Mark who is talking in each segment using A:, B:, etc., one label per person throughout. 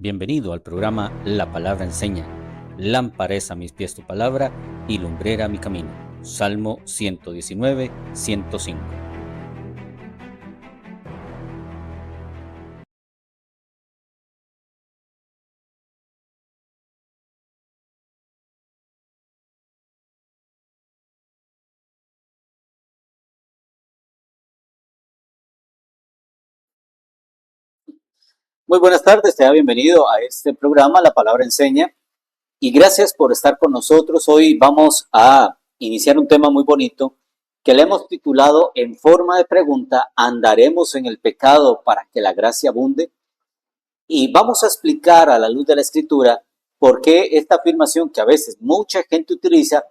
A: Bienvenido al programa La Palabra Enseña. Lámpara es a mis pies tu palabra y lumbrera mi camino. Salmo 119, 105. Muy buenas tardes, te da bienvenido a este programa La Palabra Enseña y gracias por estar con nosotros. Hoy vamos a iniciar un tema muy bonito que le hemos titulado en forma de pregunta: ¿andaremos en el pecado para que la gracia abunde? Y vamos a explicar a la luz de la Escritura por qué esta afirmación, que a veces mucha gente utiliza,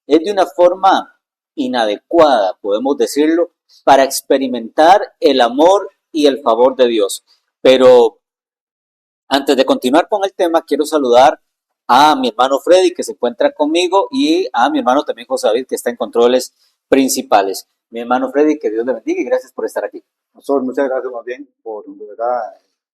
A: es de una forma inadecuada, podemos decirlo, para experimentar el amor y el favor de Dios. Pero antes de continuar con el tema, quiero saludar a mi hermano Freddy, que se encuentra conmigo, y a mi hermano también José David, que está en controles principales. Mi hermano Freddy, que Dios le bendiga y gracias por estar aquí.
B: Pastor, muchas gracias más bien por, de verdad,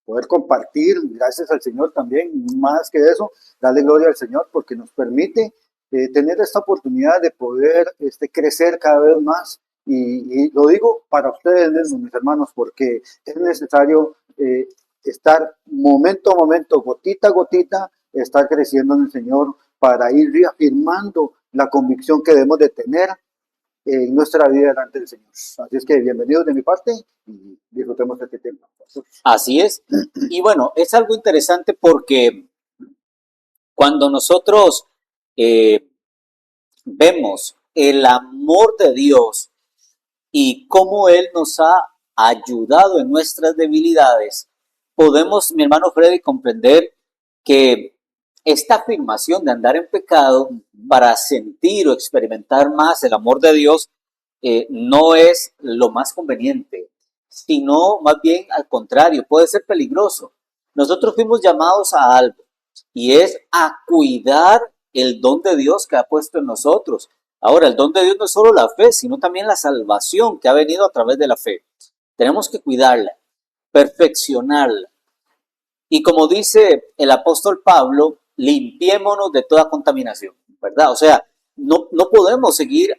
B: poder compartir. Gracias al Señor también, más que eso, darle gloria al Señor porque nos permite tener esta oportunidad de poder crecer cada vez más. Y lo digo para ustedes mismos, mis hermanos, porque es necesario estar momento a momento, gotita a gotita, estar creciendo en el Señor para ir reafirmando la convicción que debemos de tener en nuestra vida delante del Señor. Así es que bienvenidos de mi parte y disfrutemos de este tema.
A: Así es. Y bueno, es algo interesante porque cuando nosotros vemos el amor de Dios y cómo Él nos ha ayudado en nuestras debilidades, podemos, mi hermano Freddy, comprender que esta afirmación de andar en pecado para sentir o experimentar más el amor de Dios no es lo más conveniente, sino más bien al contrario, puede ser peligroso. Nosotros fuimos llamados a algo y es a cuidar el don de Dios que ha puesto en nosotros. Ahora, el don de Dios no es solo la fe, sino también la salvación que ha venido a través de la fe. Tenemos que cuidarla, perfeccionarla. Y como dice el apóstol Pablo, limpiémonos de toda contaminación, ¿verdad? O sea, no podemos seguir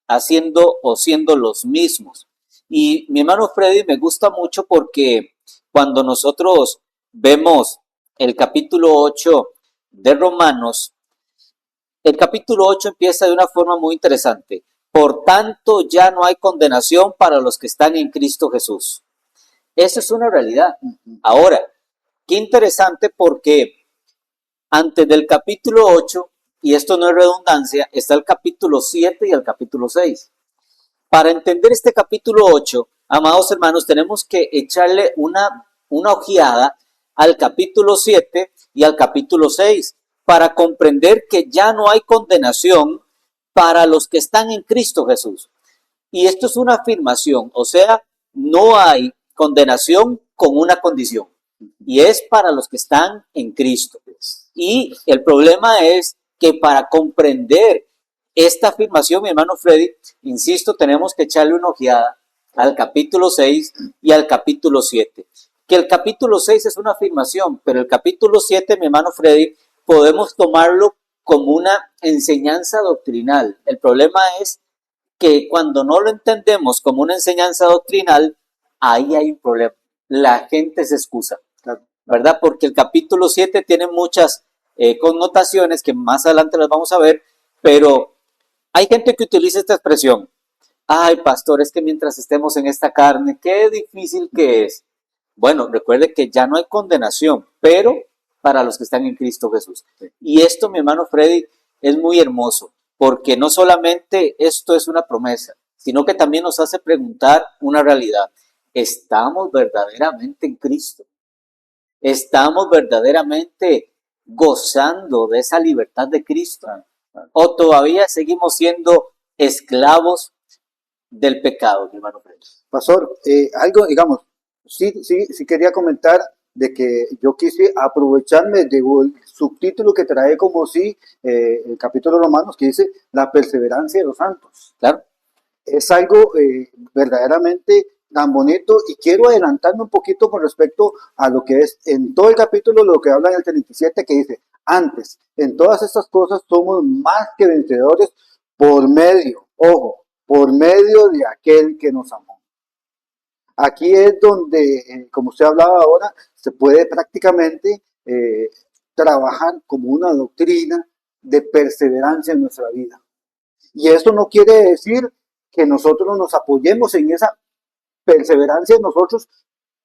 A: haciendo o siendo los mismos. Y mi hermano Freddy, me gusta mucho porque cuando nosotros vemos el capítulo 8 de Romanos, el capítulo 8 empieza de una forma muy interesante. Por tanto, ya no hay condenación para los que están en Cristo Jesús. Esa es una realidad. Ahora, qué interesante porque antes del capítulo 8, y esto no es redundancia, está el capítulo 7 y el capítulo 6. Para entender este capítulo 8, amados hermanos, tenemos que echarle una ojeada al capítulo 7 y al capítulo 6 para comprender que ya no hay condenación para los que están en Cristo Jesús. Y esto es una afirmación, o sea, no hay condenación con una condición, y es para los que están en Cristo. Y el problema es que para comprender esta afirmación, mi hermano Freddy, insisto, tenemos que echarle una ojeada al capítulo 6 y al capítulo 7. Que el capítulo 6 es una afirmación, pero el capítulo 7, mi hermano Freddy, podemos tomarlo como una enseñanza doctrinal. El problema es que cuando no lo entendemos como una enseñanza doctrinal, ahí hay un problema. La gente se excusa, ¿verdad? Porque el capítulo 7 tiene muchas connotaciones que más adelante las vamos a ver, pero hay gente que utiliza esta expresión: ay, pastor, es que mientras estemos en esta carne, qué difícil que es. Bueno, recuerde que ya no hay condenación, pero para los que están en Cristo Jesús. Y esto, mi hermano Freddy, es muy hermoso, porque no solamente esto es una promesa, sino que también nos hace preguntar una realidad. ¿Estamos verdaderamente en Cristo? ¿Estamos verdaderamente gozando de esa libertad de Cristo? ¿O todavía seguimos siendo esclavos del pecado, mi hermano Freddy?
B: Pastor, algo, digamos, sí quería comentar de que yo quise aprovecharme del subtítulo que trae como el capítulo Romanos, que dice la perseverancia de los santos.
A: Claro.
B: Es algo verdaderamente tan bonito, y quiero adelantarme un poquito con respecto a lo que es en todo el capítulo, lo que habla en el 37, que dice, antes, en todas estas cosas somos más que vencedores por medio, ojo, por medio de aquel que nos amó. Aquí es donde, como usted hablaba ahora, se puede prácticamente trabajar como una doctrina de perseverancia en nuestra vida. Y esto no quiere decir que nosotros nos apoyemos en esa perseverancia en nosotros,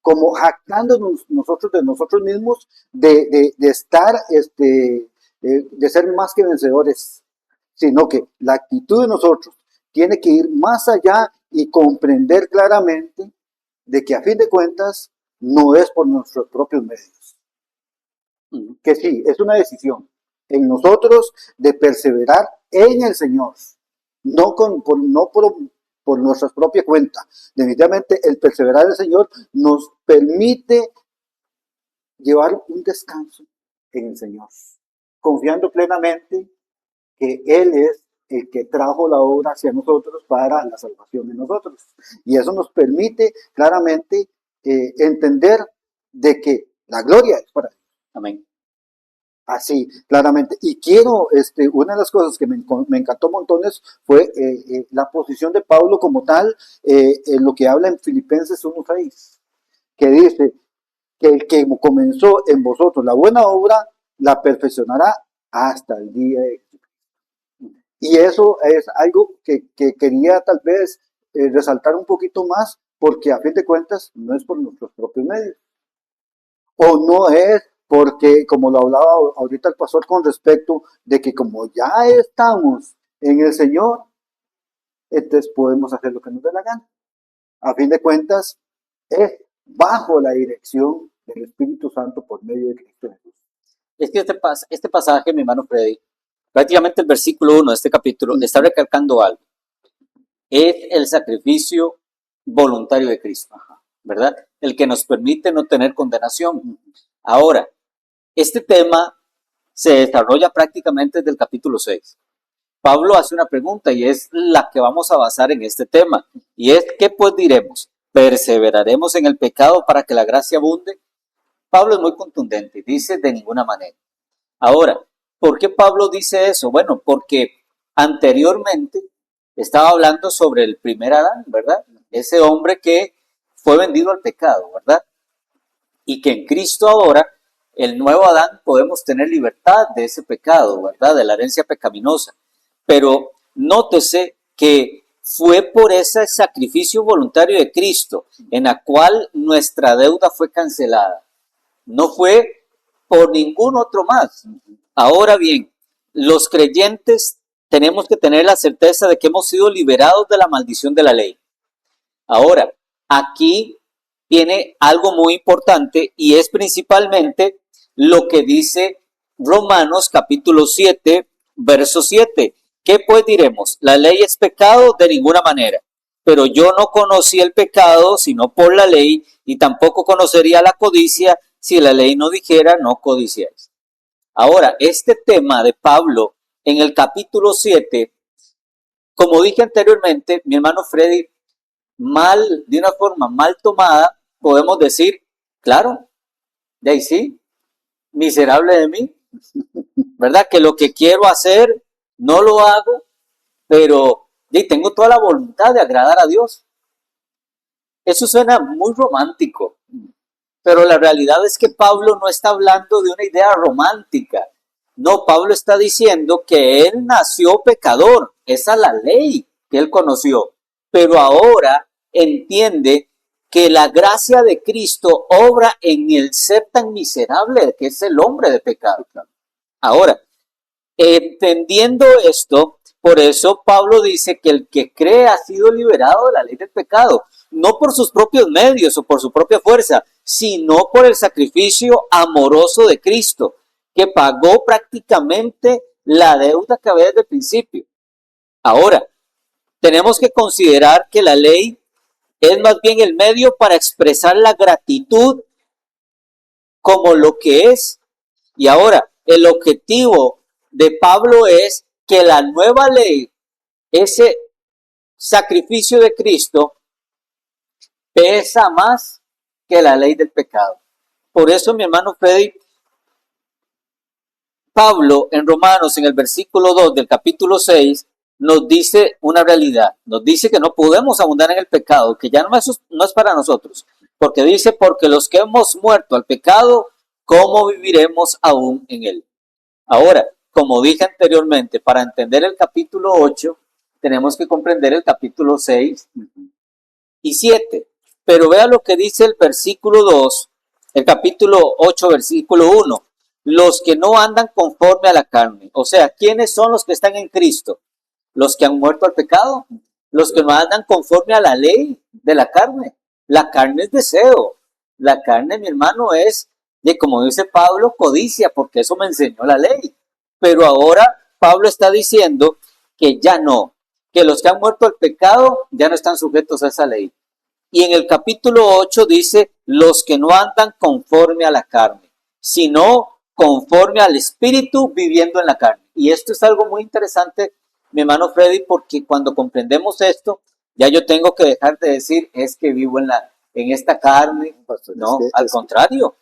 B: como jactándonos nosotros de nosotros mismos, de estar, de ser más que vencedores, sino que la actitud de nosotros tiene que ir más allá y comprender claramente de que a fin de cuentas no es por nuestros propios medios. Que sí, es una decisión en nosotros de perseverar en el Señor, no por nuestra propia cuenta. Definitivamente el perseverar en el Señor nos permite llevar un descanso en el Señor, confiando plenamente que Él es el que trajo la obra hacia nosotros para la salvación de nosotros. Y eso nos permite claramente entender de que la gloria es para Dios.
A: Amén.
B: Así, claramente. Y quiero, una de las cosas que me encantó montones fue la posición de Pablo como tal, en lo que habla en Filipenses 1:6, que dice que el que comenzó en vosotros la buena obra, la perfeccionará hasta el día de Jesucristo. Y eso es algo que quería tal vez resaltar un poquito más, porque a fin de cuentas no es por nuestros propios medios. O no es porque, como lo hablaba ahorita el pastor con respecto de que como ya estamos en el Señor, entonces podemos hacer lo que nos dé la gana. A fin de cuentas, es bajo la dirección del Espíritu Santo por medio de Cristo Jesús.
A: Es que este pasaje, mi hermano Freddy, prácticamente el versículo 1 de este capítulo está recalcando algo. Es el sacrificio voluntario de Cristo, ¿verdad? El que nos permite no tener condenación. Ahora, este tema se desarrolla prácticamente desde el capítulo 6. Pablo hace una pregunta y es la que vamos a basar en este tema. Y es, ¿qué pues diremos? ¿Perseveraremos en el pecado para que la gracia abunde? Pablo es muy contundente, dice de ninguna manera. Ahora, ¿por qué Pablo dice eso? Bueno, porque anteriormente estaba hablando sobre el primer Adán, ¿verdad? Ese hombre que fue vendido al pecado, ¿verdad? Y que en Cristo ahora, el nuevo Adán, podemos tener libertad de ese pecado, ¿verdad? De la herencia pecaminosa. Pero nótese que fue por ese sacrificio voluntario de Cristo en la cual nuestra deuda fue cancelada. No fue por ningún otro más. Ahora bien, los creyentes tenemos que tener la certeza de que hemos sido liberados de la maldición de la ley. Ahora, aquí tiene algo muy importante y es principalmente lo que dice Romanos capítulo 7, verso 7. ¿Qué pues diremos? ¿La ley es pecado? De ninguna manera. Pero yo no conocí el pecado sino por la ley, y tampoco conocería la codicia si la ley no dijera no codiciáis. Ahora, este tema de Pablo en el capítulo 7, como dije anteriormente, mi hermano Freddy, de una forma mal tomada, podemos decir, claro, de ahí sí, miserable de mí, ¿verdad? Que lo que quiero hacer no lo hago, pero tengo toda la voluntad de agradar a Dios. Eso suena muy romántico, pero la realidad es que Pablo no está hablando de una idea romántica. No, Pablo está diciendo que él nació pecador, esa es la ley que él conoció, pero ahora entiende que la gracia de Cristo obra en el ser tan miserable que es el hombre de pecado. Ahora, entendiendo esto, por eso Pablo dice que el que cree ha sido liberado de la ley del pecado, no por sus propios medios o por su propia fuerza, sino por el sacrificio amoroso de Cristo, que pagó prácticamente la deuda que había desde el principio. Ahora, tenemos que considerar que la ley es más bien el medio para expresar la gratitud como lo que es. Y ahora, el objetivo de Pablo es que la nueva ley, ese sacrificio de Cristo, pesa más que la ley del pecado. Por eso, mi hermano Freddy, Pablo en Romanos, en el versículo 2 del capítulo 6, nos dice una realidad. Nos dice que no podemos abundar en el pecado, que ya no es para nosotros. Porque dice, porque los que hemos muerto al pecado, ¿cómo viviremos aún en él? Ahora, como dije anteriormente, para entender el capítulo 8, tenemos que comprender el capítulo 6 y 7. Pero vea lo que dice el versículo 2, el capítulo 8, versículo 1. Los que no andan conforme a la carne. O sea, ¿quiénes son los que están en Cristo? Los que han muerto al pecado. Los que no andan conforme a la ley de la carne. La carne es deseo. La carne, mi hermano, es, de como dice Pablo, codicia, porque eso me enseñó la ley. Pero ahora Pablo está diciendo que ya no, que los que han muerto al pecado ya no están sujetos a esa ley. Y en el capítulo 8 dice, los que no andan conforme a la carne, sino conforme al Espíritu viviendo en la carne. Y esto es algo muy interesante, mi hermano Freddy, porque cuando comprendemos esto, ya yo tengo que dejar de decir, es que vivo en esta carne.
B: Pastor,
A: No, al contrario,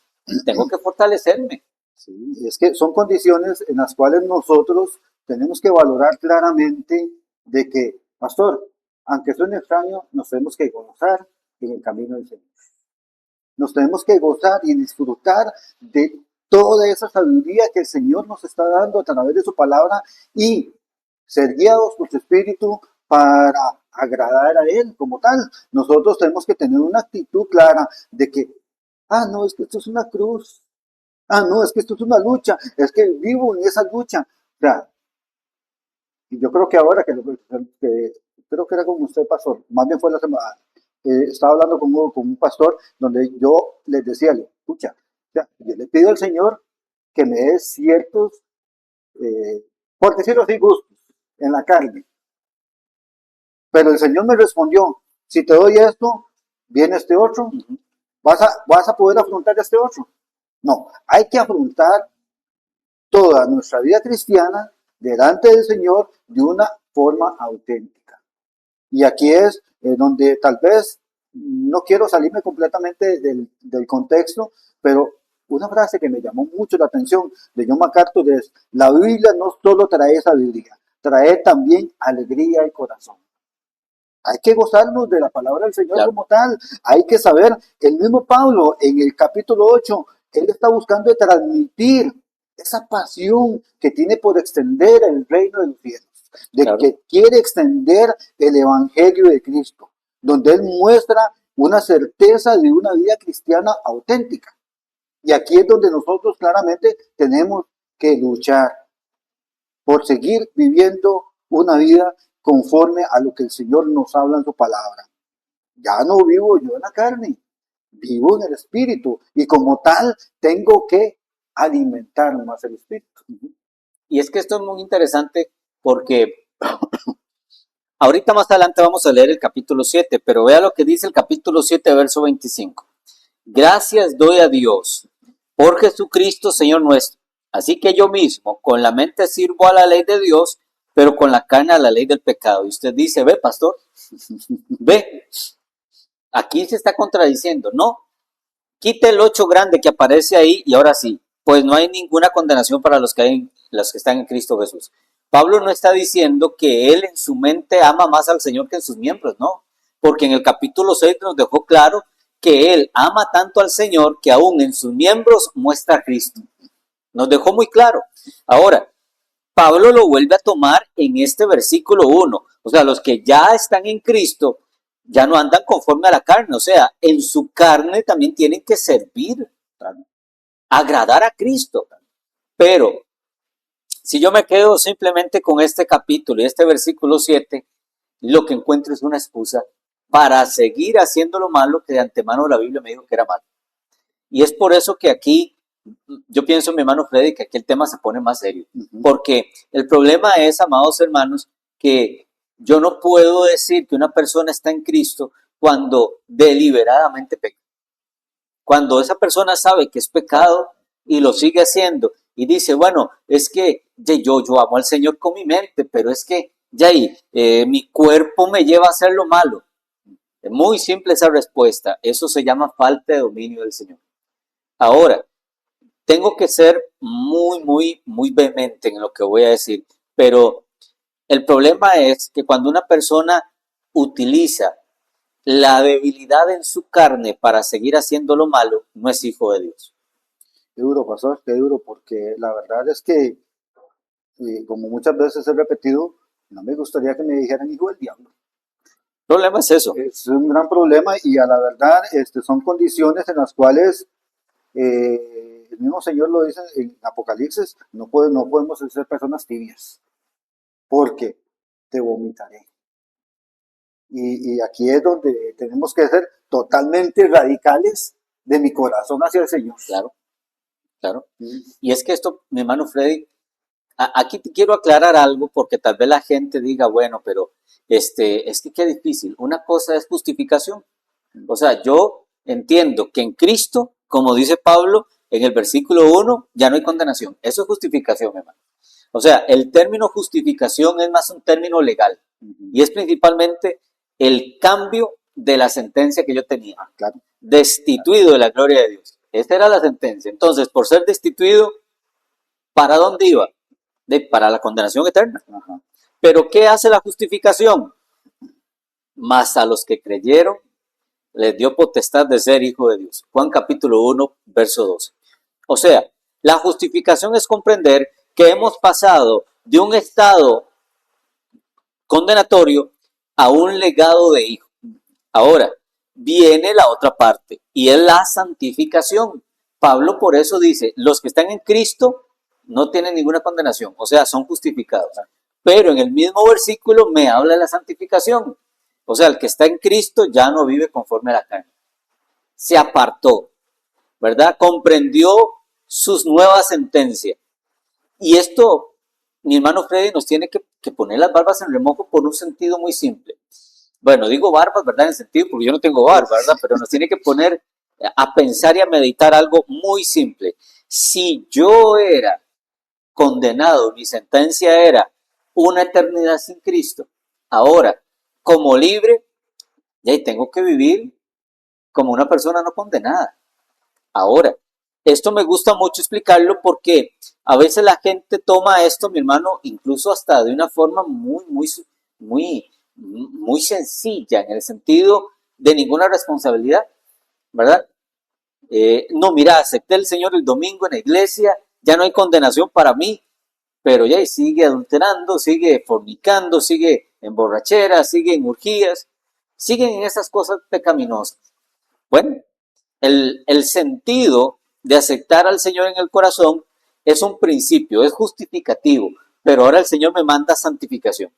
A: tengo que fortalecerme.
B: Sí, es que son condiciones en las cuales nosotros tenemos que valorar claramente de que, pastor, aunque suene extraño, nos tenemos que gozar en el camino del Señor. Nos tenemos que gozar y disfrutar de toda esa sabiduría que el Señor nos está dando a través de su palabra y ser guiados por su Espíritu para agradar a Él como tal. Nosotros tenemos que tener una actitud clara de que, no, es que esto es una cruz. No, es que esto es una lucha. Es que vivo en esa lucha. O sea, y yo creo que ahora creo que era con usted, pastor, más bien fue la semana, estaba hablando con un pastor donde yo les decía, escucha, o sea, yo le pido al Señor que me dé ciertos, por decirlo así, gustos en la carne. Pero el Señor me respondió, si te doy esto, viene este otro, vas a poder afrontar este otro. No, hay que afrontar toda nuestra vida cristiana delante del Señor de una forma auténtica. Y aquí es donde tal vez no quiero salirme completamente del contexto, pero una frase que me llamó mucho la atención de John MacArthur es, la Biblia no solo trae sabiduría, trae también alegría al corazón. Hay que gozarnos de la palabra del Señor, claro, como tal. Hay que saber, el mismo Pablo en el capítulo 8, él está buscando transmitir esa pasión que tiene por extender el reino de los cielos, de claro, que quiere extender el evangelio de Cristo, donde él muestra una certeza de una vida cristiana auténtica. Y aquí es donde nosotros claramente tenemos que luchar por seguir viviendo una vida conforme a lo que el Señor nos habla en su palabra. Ya no vivo yo en la carne, vivo en el Espíritu, y como tal tengo que alimentar más el Espíritu.
A: Y es que esto es muy interesante porque ahorita más adelante vamos a leer el capítulo 7, pero vea lo que dice el capítulo 7, verso 25. Gracias doy a Dios por Jesucristo, Señor nuestro. Así que yo mismo, con la mente sirvo a la ley de Dios, pero con la carne a la ley del pecado. Y usted dice, ve, pastor, ve, aquí se está contradiciendo. No, quite el 8 grande que aparece ahí y ahora sí, pues no hay ninguna condenación para los que están en Cristo Jesús. Pablo no está diciendo que él en su mente ama más al Señor que en sus miembros, no, porque en el capítulo 6 nos dejó claro que él ama tanto al Señor que aún en sus miembros muestra a Cristo. Nos dejó muy claro. Ahora, Pablo lo vuelve a tomar en este versículo 1. O sea, los que ya están en Cristo ya no andan conforme a la carne. O sea, en su carne también tienen que servir, agradar a Cristo. Pero si yo me quedo simplemente con este capítulo y este versículo 7, lo que encuentro es una excusa para seguir haciendo lo malo que de antemano la Biblia me dijo que era malo. Y es por eso que aquí yo pienso, mi hermano Freddy, que aquí el tema se pone más serio. Porque el problema es, amados hermanos, que yo no puedo decir que una persona está en Cristo cuando deliberadamente peca. Cuando esa persona sabe que es pecado y lo sigue haciendo y dice, bueno, es que yo amo al Señor con mi mente, pero es que mi cuerpo me lleva a hacer lo malo. Es muy simple esa respuesta. Eso se llama falta de dominio del Señor. Ahora, tengo que ser muy vehemente en lo que voy a decir, pero el problema es que cuando una persona utiliza la debilidad en su carne para seguir haciendo lo malo, no es hijo de Dios.
B: Qué duro, pastor, qué duro, porque la verdad es que, como muchas veces he repetido, no me gustaría que me dijeran hijo del diablo.
A: El problema es eso.
B: Es un gran problema y a la verdad son condiciones en las cuales el mismo Señor lo dice en Apocalipsis, no podemos ser personas tibias, porque te vomitaré. Y aquí es donde tenemos que ser totalmente radicales de mi corazón hacia el Señor.
A: Claro, claro. Y es que esto, mi hermano Freddy, aquí te quiero aclarar algo porque tal vez la gente diga, bueno, pero es que qué difícil. Una cosa es justificación. O sea, yo entiendo que en Cristo, como dice Pablo en el versículo 1, ya no hay condenación. Eso es justificación, mi hermano. O sea, el término justificación es más un término legal y es principalmente el cambio de la sentencia que yo tenía.
B: Claro.
A: Destituido de la gloria de Dios. Esta era la sentencia. Entonces, por ser destituido, ¿para dónde iba? Para la condenación eterna.
B: Ajá.
A: Pero ¿qué hace la justificación? Mas a los que creyeron, les dio potestad de ser hijo de Dios. Juan capítulo 1, verso 12. O sea, la justificación es comprender que hemos pasado de un estado condenatorio a un legado de hijo. Ahora, viene la otra parte y es la santificación. Pablo por eso dice, los que están en Cristo no tienen ninguna condenación, o sea, son justificados. Pero en el mismo versículo me habla de la santificación. O sea, el que está en Cristo ya no vive conforme a la carne. Se apartó, ¿verdad? Comprendió sus nuevas sentencias. Y esto, mi hermano Freddy, nos tiene que poner las barbas en remojo por un sentido muy simple. Bueno, digo barbas, ¿verdad? En el sentido, porque yo no tengo barba, ¿verdad? Pero nos tiene que poner a pensar y a meditar algo muy simple. Si yo era condenado, mi sentencia era una eternidad sin Cristo, ahora, como libre, ya tengo que vivir como una persona no condenada. Ahora, esto me gusta mucho explicarlo porque a veces la gente toma esto, mi hermano, incluso hasta de una forma muy sencilla, en el sentido de ninguna responsabilidad, ¿verdad? No, mira, acepté el Señor el domingo en la iglesia, ya no hay condenación para mí, pero ya sigue adulterando, sigue fornicando, sigue en borrachera, sigue en orgías, siguen en esas cosas pecaminosas. Bueno, el sentido de aceptar al Señor en el corazón es un principio, es justificativo, pero ahora el Señor me manda santificación.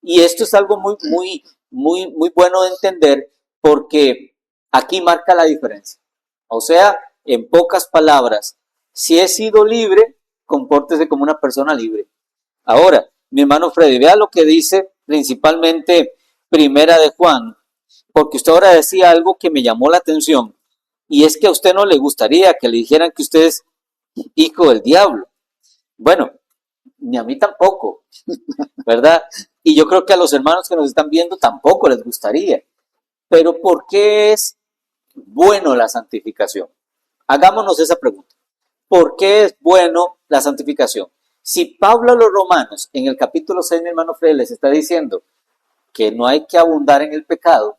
A: Y esto es algo muy bueno de entender porque aquí marca la diferencia. O sea, en pocas palabras, si he sido libre, compórtese como una persona libre. Ahora, mi hermano Freddy, vea lo que dice principalmente Primera de Juan, porque usted ahora decía algo que me llamó la atención, y es que a usted no le gustaría que le dijeran que usted es hijo del diablo. Bueno, ni a mí tampoco, ¿verdad? Y yo creo que a los hermanos que nos están viendo tampoco les gustaría. Pero ¿por qué es bueno la santificación? Hagámonos esa pregunta. ¿Por qué es bueno la santificación? Si Pablo a los romanos en el capítulo 6, mi hermano Fred, les está diciendo que no hay que abundar en el pecado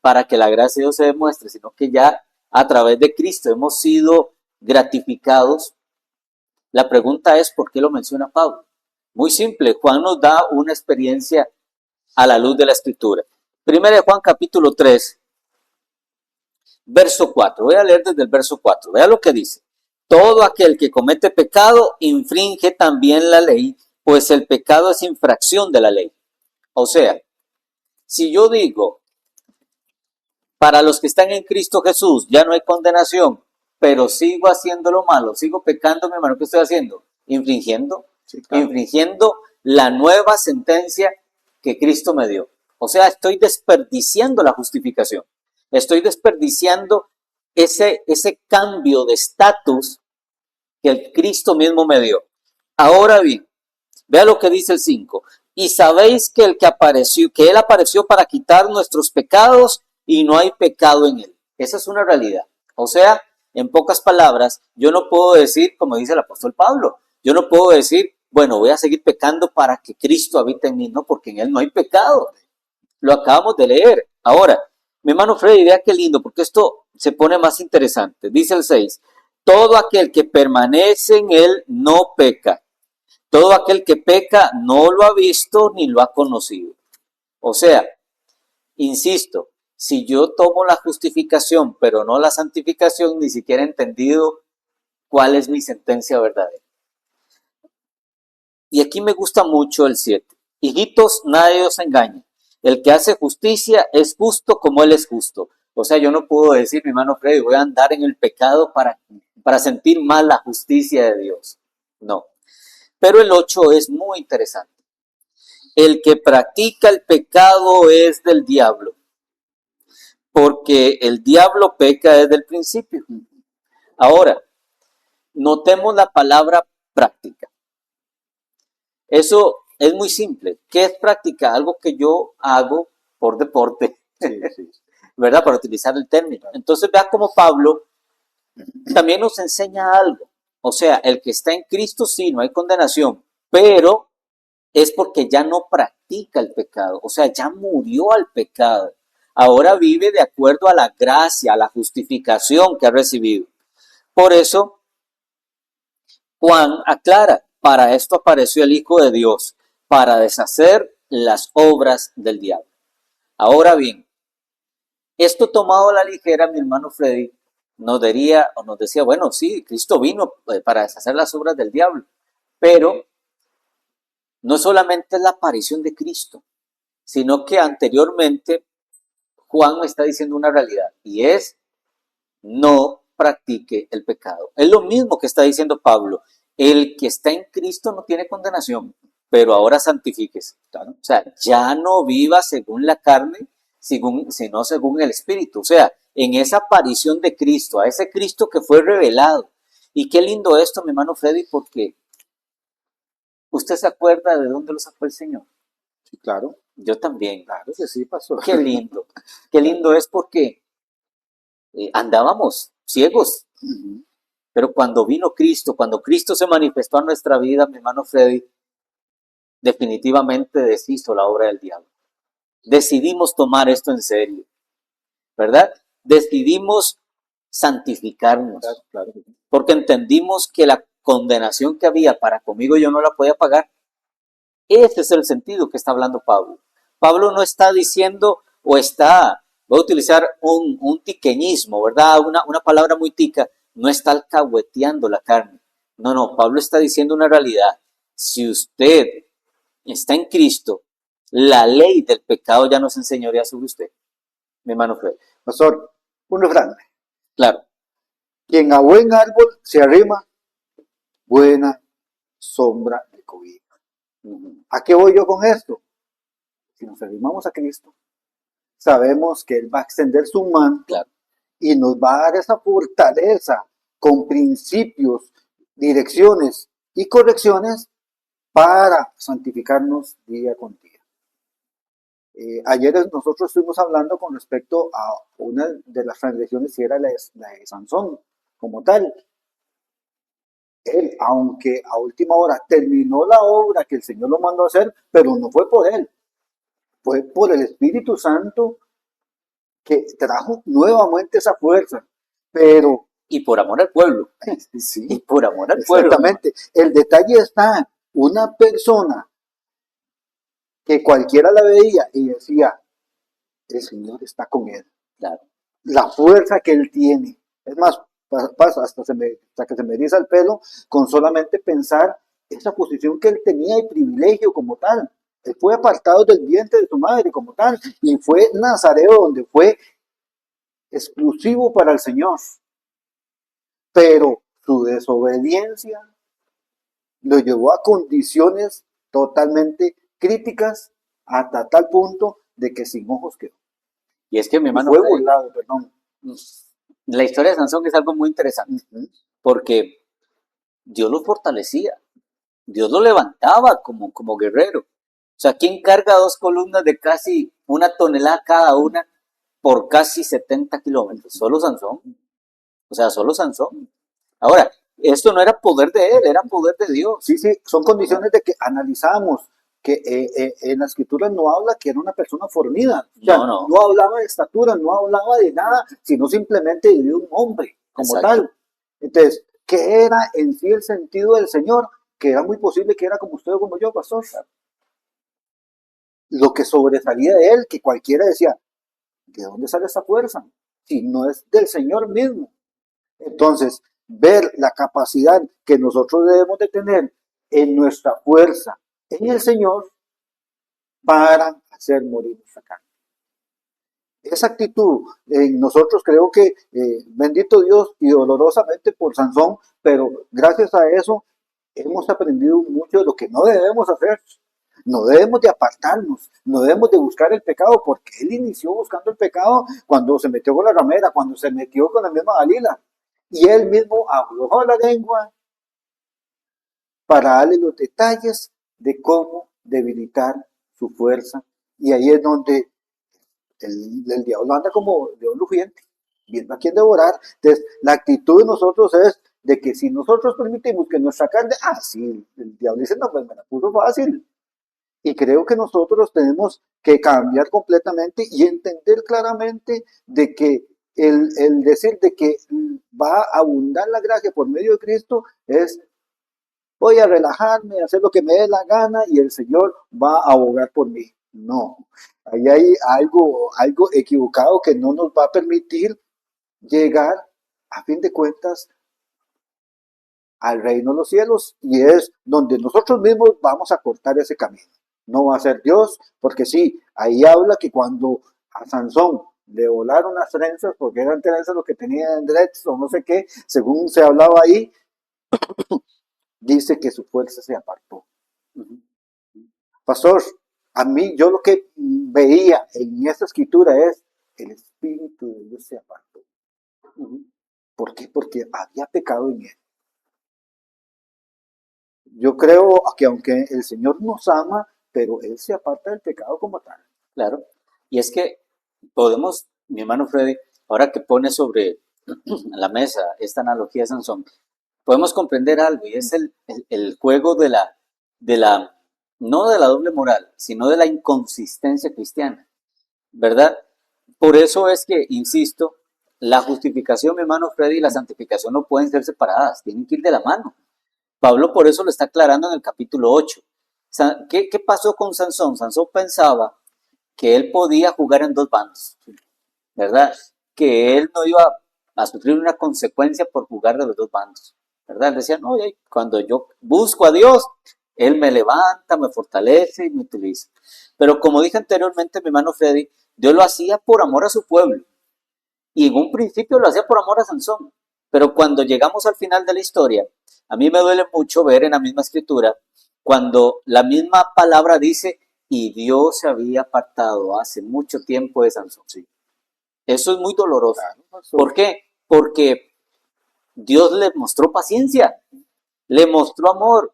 A: para que la gracia de Dios se demuestre, sino que ya a través de Cristo hemos sido gratificados, la pregunta es ¿por qué lo menciona Pablo? Muy simple, Juan nos da una experiencia a la luz de la Escritura. Primera de Juan capítulo 3, verso 4. Voy a leer desde el verso 4. Vea lo que dice. Todo aquel que comete pecado infringe también la ley, pues el pecado es infracción de la ley. O sea, si yo digo, para los que están en Cristo Jesús ya no hay condenación, pero sigo haciendo lo malo, sigo pecando, mi hermano, ¿qué estoy haciendo? Infringiendo. Sí, claro. Infringiendo la nueva sentencia que Cristo me dio. O sea, estoy desperdiciando la justificación. Estoy desperdiciando ese cambio de estatus que el Cristo mismo me dio. Ahora bien, vea lo que dice el 5. Y sabéis que Él apareció para quitar nuestros pecados, y no hay pecado en él. Esa es una realidad. O sea, en pocas palabras, yo no puedo decir, como dice el apóstol Pablo, yo no puedo decir, bueno, voy a seguir pecando para que Cristo habite en mí, no, porque en él no hay pecado. Lo acabamos de leer. Ahora, mi hermano Freddy, vea qué lindo, porque esto se pone más interesante. Dice el 6, todo aquel que permanece en él no peca. Todo aquel que peca no lo ha visto ni lo ha conocido. O sea, insisto, si yo tomo la justificación, pero no la santificación, ni siquiera he entendido cuál es mi sentencia verdadera. Y aquí me gusta mucho el 7. Hijitos, nadie os engañe. El que hace justicia es justo como él es justo. O sea, yo no puedo decir, mi hermano Freddy, voy a andar en el pecado para sentir más la justicia de Dios. No. Pero el 8 es muy interesante. El que practica el pecado es del diablo, porque el diablo peca desde el principio. Ahora, notemos la palabra práctica. Eso es muy simple. ¿Qué es práctica? Algo que yo hago por deporte, ¿verdad? Para utilizar el término. Entonces vea cómo Pablo también nos enseña algo. O sea, el que está en Cristo sí, no hay condenación, pero es porque ya no practica el pecado. O sea, ya murió al pecado. Ahora vive de acuerdo a la gracia, a la justificación que ha recibido. Por eso, Juan aclara, para esto apareció el Hijo de Dios, para deshacer las obras del diablo. Ahora bien, esto tomado a la ligera, mi hermano Freddy nos decía, bueno, sí, Cristo vino para deshacer las obras del diablo, pero no solamente es la aparición de Cristo, sino que anteriormente Juan me está diciendo una realidad, y es no practique el pecado. Es lo mismo que está diciendo Pablo. El que está en Cristo no tiene condenación, pero ahora santifíquese. O sea, ya no viva según la carne, sino según el Espíritu. O sea, en esa aparición de Cristo, a ese Cristo que fue revelado. Y qué lindo esto, mi hermano Freddy, porque usted se acuerda de dónde lo sacó el Señor.
B: Sí, claro.
A: Yo también.
B: Claro que sí, pastor.
A: Qué lindo. Qué lindo es porque andábamos ciegos. Pero cuando vino Cristo, cuando Cristo se manifestó a nuestra vida, mi hermano Freddy, definitivamente deshizo la obra del diablo. Decidimos tomar esto en serio, ¿verdad? Decidimos santificarnos,
B: Claro.
A: porque entendimos que la condenación que había para conmigo yo no la podía pagar. Ese es el sentido que está hablando Pablo. Pablo no está diciendo o está, voy a utilizar un tiqueñismo, ¿verdad? Una palabra muy tica, no está alcahueteando la carne. No, Pablo está diciendo una realidad. Si usted está en Cristo, la ley del pecado ya no se enseñorea sobre usted. Mi hermano Fred.
B: Pastor, un refrán.
A: Claro.
B: Quien a buen árbol se arrima, buena sombra de cobija. ¿A qué voy yo con esto? Si nos arrimamos a Cristo, sabemos que Él va a extender su manto,
A: claro,
B: y nos va a dar esa fortaleza con principios, direcciones y correcciones para santificarnos día con día. Ayer nosotros estuvimos hablando con respecto a una de las transgresiones, y era la de Sansón como tal. Él, aunque a última hora terminó la obra que el Señor lo mandó a hacer, pero no fue por él, fue por el Espíritu Santo que trajo nuevamente esa fuerza, pero...
A: Y por amor al pueblo.
B: Sí,
A: y por amor al pueblo.
B: Exactamente. El detalle está, una persona que cualquiera la veía y decía, el Señor está con él.
A: Claro.
B: La fuerza que él tiene. Es más, pasa hasta que se me eriza el pelo con solamente pensar esa posición que él tenía y privilegio como tal. Él fue apartado del vientre de su madre como tal y fue nazareo, donde fue exclusivo para el Señor. Pero su desobediencia lo llevó a condiciones totalmente críticas hasta tal punto de que sin ojos quedó.
A: Y es que mi hermano
B: fue burlado, perdón.
A: La historia de Sansón es algo muy interesante, porque Dios lo fortalecía, Dios lo levantaba como guerrero. O sea, ¿quién carga 2 columnas de casi 1 tonelada cada una? por casi 70 kilómetros. Solo Sansón. O sea, solo Sansón. Ahora, esto no era poder de él, era poder de Dios.
B: Sí, sí, son condiciones de que analizamos que en la escritura no habla que era una persona fornida, o sea,
A: No.
B: no hablaba de estatura, no hablaba de nada, sino simplemente de un hombre como
A: Exacto.
B: tal. Entonces, ¿qué era en sí el sentido del Señor? Que era muy posible que era como usted o como yo, pastor. Lo que sobresalía de él, que cualquiera decía, ¿de dónde sale esa fuerza? Si no es del Señor mismo. Entonces, ver la capacidad que nosotros debemos de tener en nuestra fuerza en el Señor para hacer morir nuestra carne. Esa actitud en nosotros creo que, bendito Dios y dolorosamente por Sansón, pero gracias a eso hemos aprendido mucho de lo que no debemos hacer. No debemos de apartarnos, no debemos de buscar el pecado, porque él inició buscando el pecado cuando se metió con la ramera, cuando se metió con la misma Dalila. Y él mismo aflojó la lengua para darle los detalles de cómo debilitar su fuerza. Y ahí es donde el diablo anda como león rugiente, viendo a quién devorar. Entonces, la actitud de nosotros es de que si nosotros permitimos que nuestra carne, sí, el diablo dice, no, pues me la puso fácil. Y creo que nosotros tenemos que cambiar completamente y entender claramente de que el decir de que va a abundar la gracia por medio de Cristo es voy a relajarme, a hacer lo que me dé la gana y el Señor va a abogar por mí. No, ahí hay algo equivocado que no nos va a permitir llegar, a fin de cuentas, al reino de los cielos, y es donde nosotros mismos vamos a cortar ese camino. No va a ser Dios, porque sí, ahí habla que cuando a Sansón le volaron las trenzas, porque eran trenzas lo que tenía en dreads o no sé qué, según se hablaba ahí, dice que su fuerza se apartó. Pastor, a mí yo lo que veía en esta escritura es el Espíritu de Dios se apartó. ¿Por qué? Porque había pecado en él. Yo creo que aunque el Señor nos ama, pero Él se aparta del pecado como tal.
A: Claro. Y es que podemos, mi hermano Freddy, ahora que pone sobre la mesa esta analogía de Sansón, podemos comprender algo, y es el juego no de la doble moral, sino de la inconsistencia cristiana, ¿verdad? Por eso es que, insisto, la justificación, mi hermano Freddy, y la santificación no pueden ser separadas, tienen que ir de la mano. Pablo por eso lo está aclarando en el capítulo 8. ¿Qué pasó con Sansón? Sansón pensaba que él podía jugar en dos bandos, ¿verdad? Que él no iba a sufrir una consecuencia por jugar de los dos bandos, ¿verdad? Él decía, no, cuando yo busco a Dios, Él me levanta, me fortalece y me utiliza. Pero como dije anteriormente, mi hermano Freddy, Dios lo hacía por amor a su pueblo. Y en un principio lo hacía por amor a Sansón. Pero cuando llegamos al final de la historia, a mí me duele mucho ver en la misma escritura, cuando la misma palabra dice, y Dios se había apartado hace mucho tiempo de Sansón. Sí. Eso es muy doloroso. ¿Por qué? Porque Dios le mostró paciencia, le mostró amor,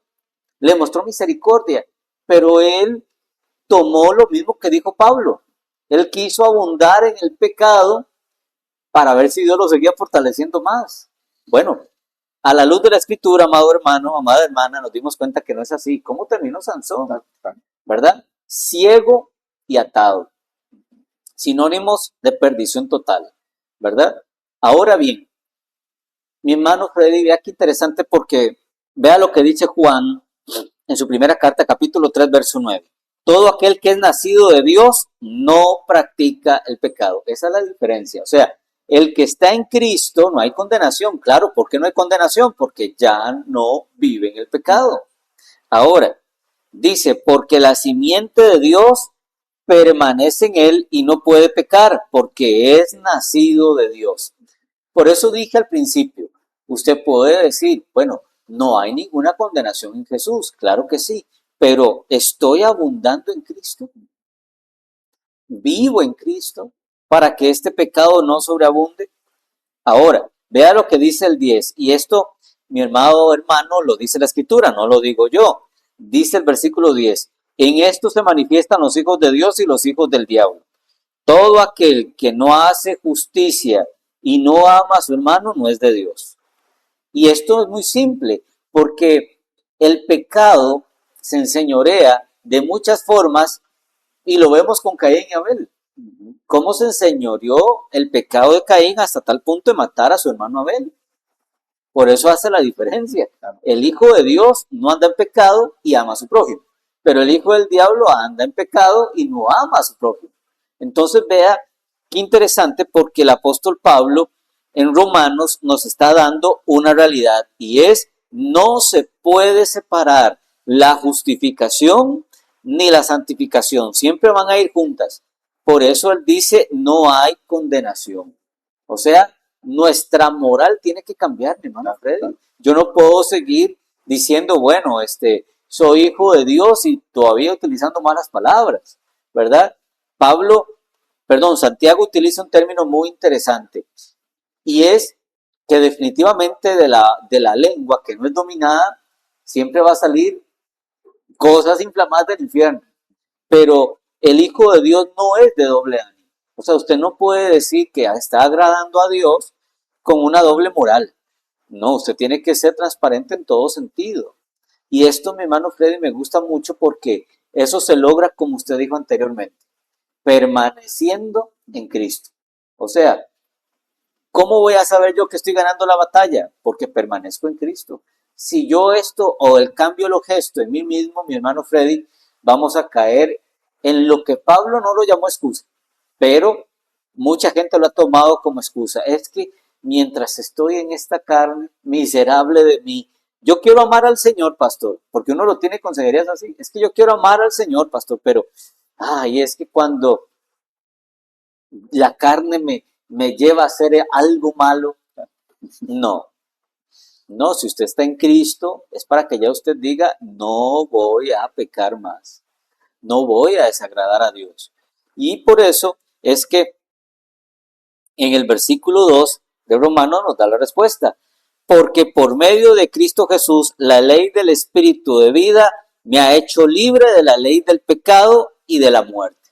A: le mostró misericordia, pero él tomó lo mismo que dijo Pablo. Él quiso abundar en el pecado para ver si Dios lo seguía fortaleciendo más. Bueno, a la luz de la escritura, amado hermano, amada hermana, nos dimos cuenta que no es así. ¿Cómo terminó Sansón? ¿Verdad? Ciego y atado. Sinónimos de perdición total, ¿verdad? Ahora bien, mi hermano Freddy, vea qué interesante porque vea lo que dice Juan en su primera carta, capítulo 3, verso 9. Todo aquel que es nacido de Dios no practica el pecado. Esa es la diferencia. O sea, el que está en Cristo no hay condenación. Claro, ¿por qué no hay condenación? Porque ya no vive en el pecado. Ahora, dice, porque la simiente de Dios permanece en él y no puede pecar, porque es nacido de Dios. Por eso dije al principio, usted puede decir, bueno, no hay ninguna condenación en Jesús, claro que sí, pero estoy abundando en Cristo, vivo en Cristo, para que este pecado no sobreabunde. Ahora, vea lo que dice el 10, y esto, mi hermano lo dice la Escritura, no lo digo yo. Dice el versículo 10, en esto se manifiestan los hijos de Dios y los hijos del diablo. Todo aquel que no hace justicia y no ama a su hermano no es de Dios. Y esto es muy simple, porque el pecado se enseñorea de muchas formas y lo vemos con Caín y Abel. ¿Cómo se enseñoreó el pecado de Caín hasta tal punto de matar a su hermano Abel? Por eso hace la diferencia. El hijo de Dios no anda en pecado y ama a su prójimo, pero el hijo del diablo anda en pecado y no ama a su prójimo. Entonces vea qué interesante, porque el apóstol Pablo en Romanos nos está dando una realidad, y es: no se puede separar la justificación ni la santificación, siempre van a ir juntas. Por eso él dice: no hay condenación. O sea, nuestra moral tiene que cambiar, mi hermano Freddy. Yo no puedo seguir diciendo, bueno, soy hijo de Dios y todavía utilizando malas palabras, ¿verdad? Santiago utiliza un término muy interesante, y es que definitivamente de la lengua que no es dominada siempre va a salir cosas inflamadas del infierno, pero el Hijo de Dios no es de doble ánimo. O sea, usted no puede decir que está agradando a Dios con una doble moral. No, usted tiene que ser transparente en todo sentido. Y esto, mi hermano Freddy, me gusta mucho, porque eso se logra, como usted dijo anteriormente, permaneciendo en Cristo. O sea, ¿cómo voy a saber yo que estoy ganando la batalla? Porque permanezco en Cristo. Si yo esto o el cambio lo gesto en mí mismo, mi hermano Freddy, vamos a caer en lo que Pablo no lo llamó excusa, pero mucha gente lo ha tomado como excusa. Es que mientras estoy en esta carne, miserable de mí, yo quiero amar al Señor, pastor, porque uno lo tiene consejerías así. Es que yo quiero amar al Señor, pastor, pero, es que cuando la carne me lleva a hacer algo malo, no. No, si usted está en Cristo, es para que ya usted diga: no voy a pecar más, no voy a desagradar a Dios. Y por eso es que en el versículo 2 de Romanos nos da la respuesta: porque por medio de Cristo Jesús, la ley del Espíritu de vida me ha hecho libre de la ley del pecado y de la muerte.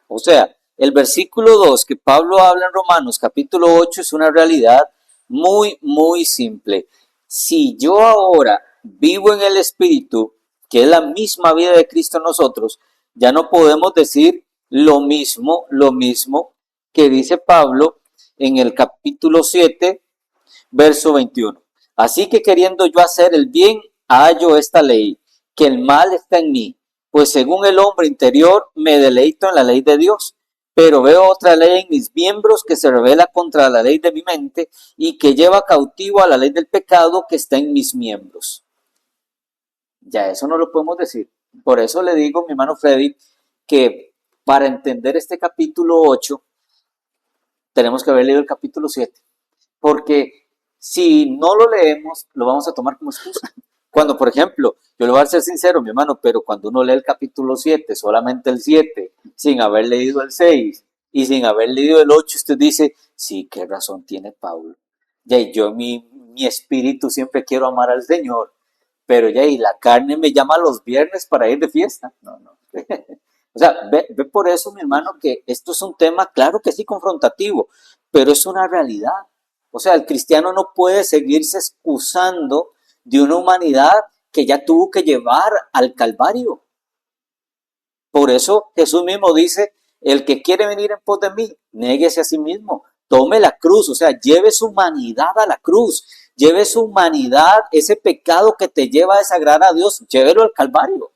A: O sea, el versículo 2 que Pablo habla en Romanos capítulo 8 es una realidad muy, muy simple. Si yo ahora vivo en el Espíritu, que es la misma vida de Cristo en nosotros, ya no podemos decir lo mismo que dice Pablo en el capítulo 7, verso 21. Así que, queriendo yo hacer el bien, hallo esta ley, que el mal está en mí, pues según el hombre interior me deleito en la ley de Dios, pero veo otra ley en mis miembros que se revela contra la ley de mi mente y que lleva cautivo a la ley del pecado que está en mis miembros. Ya eso no lo podemos decir. Por eso le digo, mi hermano Freddy, que para entender este capítulo 8 tenemos que haber leído el capítulo 7, porque si no lo leemos, lo vamos a tomar como excusa. Cuando, por ejemplo, yo le voy a ser sincero, mi hermano, pero cuando uno lee el capítulo 7, solamente el 7, sin haber leído el 6 y sin haber leído el 8, usted dice: sí, qué razón tiene Pablo. Ya, y yo, mi espíritu siempre quiero amar al Señor, pero ya, y la carne me llama los viernes para ir de fiesta. No, no. O sea, ve por eso, mi hermano, que esto es un tema, claro que sí, confrontativo, pero es una realidad. O sea, el cristiano no puede seguirse excusando de una humanidad que ya tuvo que llevar al Calvario. Por eso Jesús mismo dice: el que quiere venir en pos de mí, néguese a sí mismo, tome la cruz, o sea, lleve su humanidad a la cruz, lleve su humanidad, ese pecado que te lleva a desagradar a Dios, llévelo al Calvario.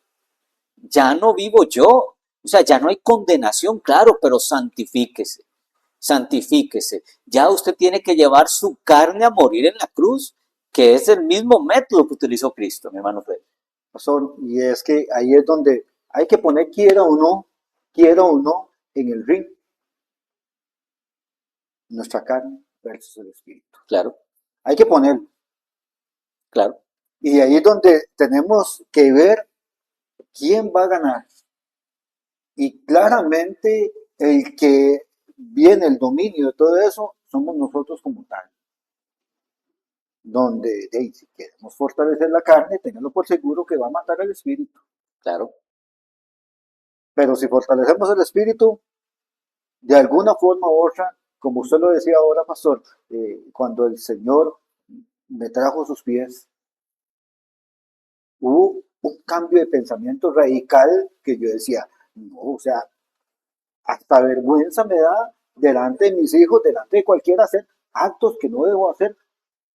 A: Ya no vivo yo, o sea, ya no hay condenación, claro, pero santifíquese, santifíquese. Ya usted tiene que llevar su carne a morir en la cruz, que es el mismo método que utilizó Cristo, mi hermano Fred.
B: Pastor, y es que ahí es donde hay que poner quiera o no, en el ring, nuestra carne versus el espíritu.
A: Claro,
B: Hay que ponerlo.
A: claro,
B: Y ahí es donde tenemos que ver quién va a ganar. Y claramente el que viene el dominio de todo eso somos nosotros como tal. Donde, si queremos fortalecer la carne, tenganlo por seguro que va a matar al espíritu.
A: claro.
B: Pero si fortalecemos el espíritu, de alguna forma u otra, como usted lo decía ahora, pastor, cuando el Señor me trajo a sus pies, hubo un cambio de pensamiento radical que yo decía, no, o sea, hasta vergüenza me da delante de mis hijos, delante de cualquiera hacer actos que no debo hacer,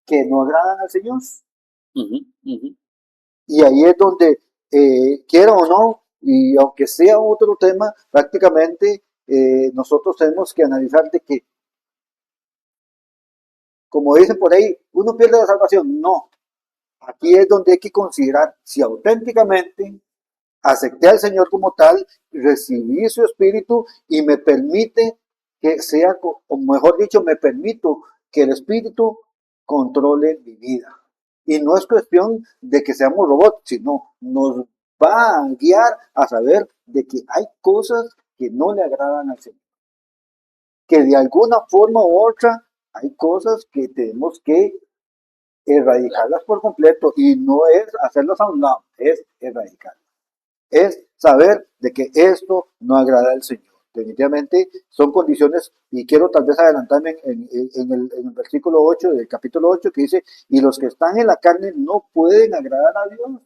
B: que no agradan al Señor.
A: Ujú, ujú.
B: Y ahí es donde, quiera o no, y aunque sea otro tema, prácticamente nosotros tenemos que analizar de que, como dicen por ahí, uno pierde la salvación. No, aquí es donde hay que considerar si auténticamente acepté al Señor como tal, recibí su espíritu y me permite que sea, o mejor dicho, me permito que el espíritu controle mi vida. Y no es cuestión de que seamos robots, sino nos va a guiar a saber de que hay cosas que no le agradan al Señor. Que de alguna forma u otra hay cosas que tenemos que erradicarlas por completo y no es hacerlas a un lado, es erradicarlas. Es saber de que esto no agrada al Señor. Definitivamente son condiciones, y quiero tal vez adelantarme en el versículo 8 del capítulo 8 que dice, y los que están en la carne no pueden agradar a Dios.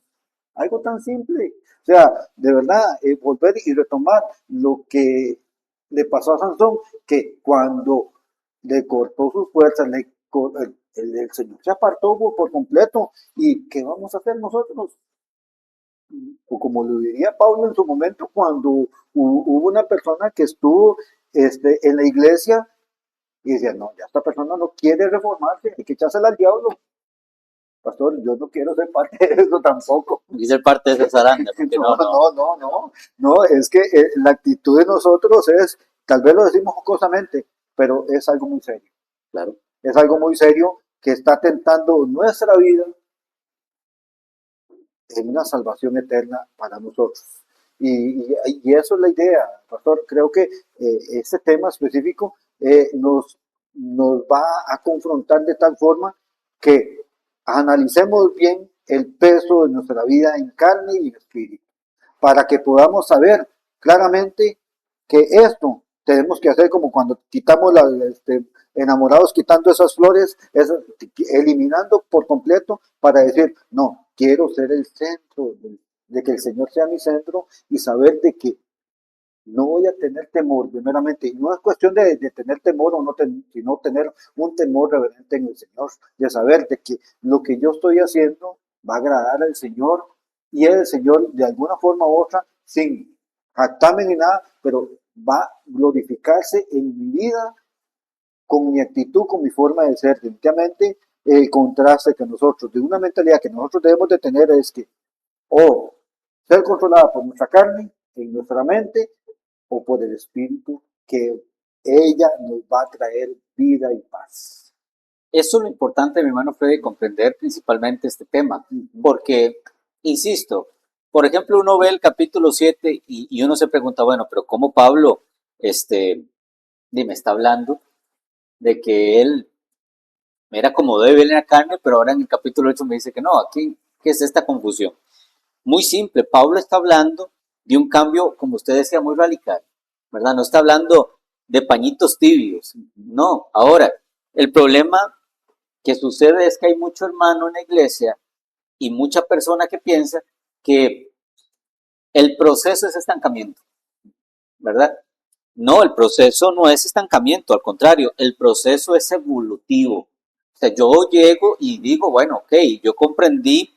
B: Algo tan simple. O sea, de verdad, volver y retomar lo que le pasó a Sansón, que cuando le cortó sus fuerzas, el Señor se apartó por completo. ¿Y qué vamos a hacer nosotros? O como lo diría Pablo en su momento, cuando hubo una persona que estuvo en la iglesia y decía, no, ya esta persona no quiere reformarse, hay que echársela al diablo. Pastor, yo no quiero ser parte de eso tampoco.
A: Y ser parte de esa zaranda, porque
B: No,
A: no, no,
B: no, no, no, no, es que la actitud de nosotros es, tal vez lo decimos jocosamente, pero es algo muy serio.
A: claro.
B: Es algo muy serio que está tentando nuestra vida en una salvación eterna para nosotros. Y eso es la idea, pastor. Creo que este tema específico nos va a confrontar de tal forma que analicemos bien el peso de nuestra vida en carne y en espíritu, para que podamos saber claramente que esto tenemos que hacer como cuando quitamos enamorados, quitando esas flores, eliminando por completo para decir, no, quiero ser el centro, de que el Señor sea mi centro y saber de que no voy a tener temor, primeramente, y no es cuestión de tener temor o no, sino tener un temor reverente en el Señor, de saber de que lo que yo estoy haciendo va a agradar al Señor y el Señor de alguna forma u otra, sin jactarme ni nada, pero va a glorificarse en mi vida con mi actitud, con mi forma de ser. Definitivamente el contraste que nosotros, de una mentalidad que nosotros debemos de tener es que o ser controlada por nuestra carne, en nuestra mente, o por el Espíritu, que ella nos va a traer vida y paz.
A: Eso es lo importante, mi hermano Freddy, comprender principalmente este tema, porque, insisto, por ejemplo, uno ve el capítulo 7 y uno se pregunta, bueno, pero ¿cómo Pablo, me está hablando de que él era como débil en la carne, pero ahora en el capítulo 8 me dice que no? Aquí, ¿qué es esta confusión? Muy simple, Pablo está hablando de un cambio, como usted decía, muy radical, ¿verdad? No está hablando de pañitos tibios, no. Ahora, el problema que sucede es que hay mucho hermano en la iglesia y mucha persona que piensa que el proceso es estancamiento, ¿verdad? No, el proceso no es estancamiento, al contrario, el proceso es evolutivo. O sea, yo llego y digo, bueno, ok, yo comprendí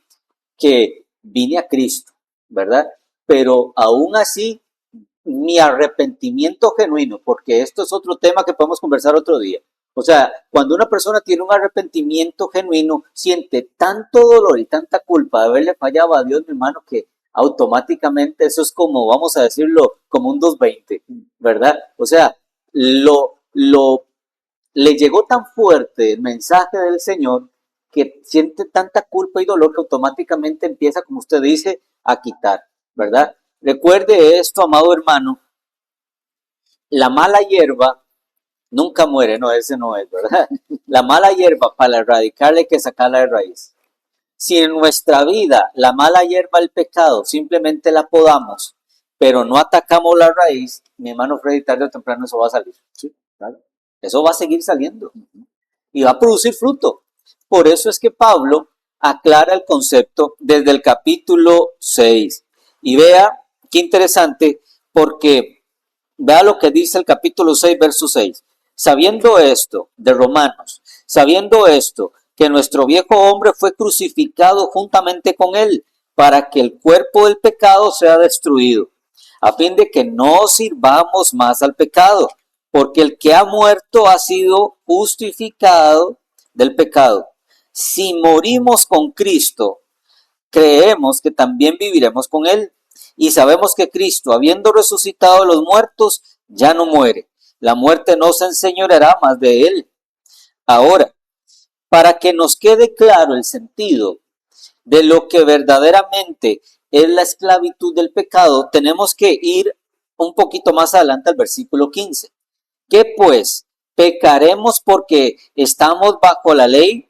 A: que vine a Cristo, ¿verdad? Pero aún así, mi arrepentimiento genuino, porque esto es otro tema que podemos conversar otro día. O sea, cuando una persona tiene un arrepentimiento genuino, siente tanto dolor y tanta culpa de haberle fallado a Dios, mi hermano, que automáticamente eso es como, vamos a decirlo, como un 220, ¿verdad? O sea, le llegó tan fuerte el mensaje del Señor que siente tanta culpa y dolor que automáticamente empieza, como usted dice, a quitar, ¿verdad? Recuerde esto, amado hermano, la mala hierba nunca muere, no, ese no es, ¿verdad? La mala hierba, para erradicarla hay que sacarla de raíz. Si en nuestra vida la mala hierba, el pecado, simplemente la podamos pero no atacamos la raíz, mi hermano Freddy, tarde o temprano eso va a salir.
B: Sí, claro.
A: Eso va a seguir saliendo y va a producir fruto. Por eso es que Pablo aclara el concepto desde el capítulo 6. Y vea qué interesante, porque vea lo que dice el capítulo 6, verso 6. Sabiendo esto, de Romanos, sabiendo esto, que nuestro viejo hombre fue crucificado juntamente con él, para que el cuerpo del pecado sea destruido, a fin de que no sirvamos más al pecado, porque el que ha muerto ha sido justificado del pecado. Si morimos con Cristo, creemos que también viviremos con Él. Y sabemos que Cristo, habiendo resucitado de los muertos, ya no muere. La muerte no se enseñoreará más de Él. Ahora, para que nos quede claro el sentido de lo que verdaderamente es la esclavitud del pecado, tenemos que ir un poquito más adelante al versículo 15. ¿Qué pues? ¿Pecaremos porque estamos bajo la ley?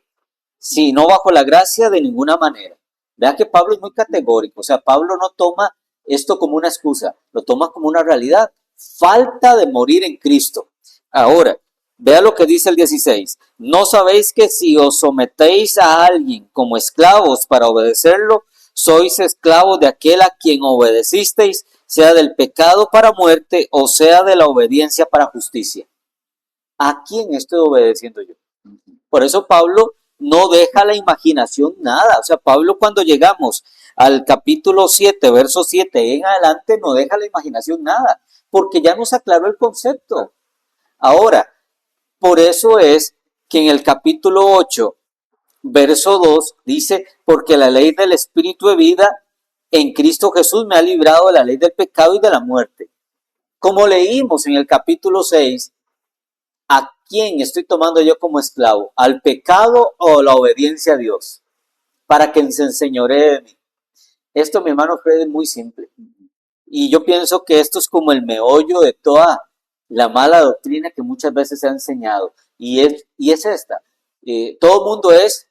A: Si no bajo la gracia, de ninguna manera. Vea que Pablo es muy categórico, o sea, Pablo no toma esto como una excusa, lo toma como una realidad. Falta de morir en Cristo. Ahora, vea lo que dice el 16. ¿No sabéis que si os sometéis a alguien como esclavos para obedecerlo, sois esclavos de aquel a quien obedecisteis, sea del pecado para muerte o sea de la obediencia para justicia? ¿A quién estoy obedeciendo yo? Por eso Pablo no deja la imaginación nada. O sea, Pablo cuando llegamos al capítulo 7, verso 7 en adelante, no deja la imaginación nada, porque ya nos aclaró el concepto. Ahora, por eso es que en el capítulo 8, verso 2, dice, porque la ley del Espíritu de vida en Cristo Jesús me ha librado de la ley del pecado y de la muerte. Como leímos en el capítulo 6, ¿a quién estoy tomando yo como esclavo? ¿Al pecado o la obediencia a Dios? Para que se enseñoree de mí. Esto, mi hermano Fred, es muy simple. Y yo pienso que esto es como el meollo de toda la mala doctrina que muchas veces se ha enseñado. Y es esta. Todo el mundo es,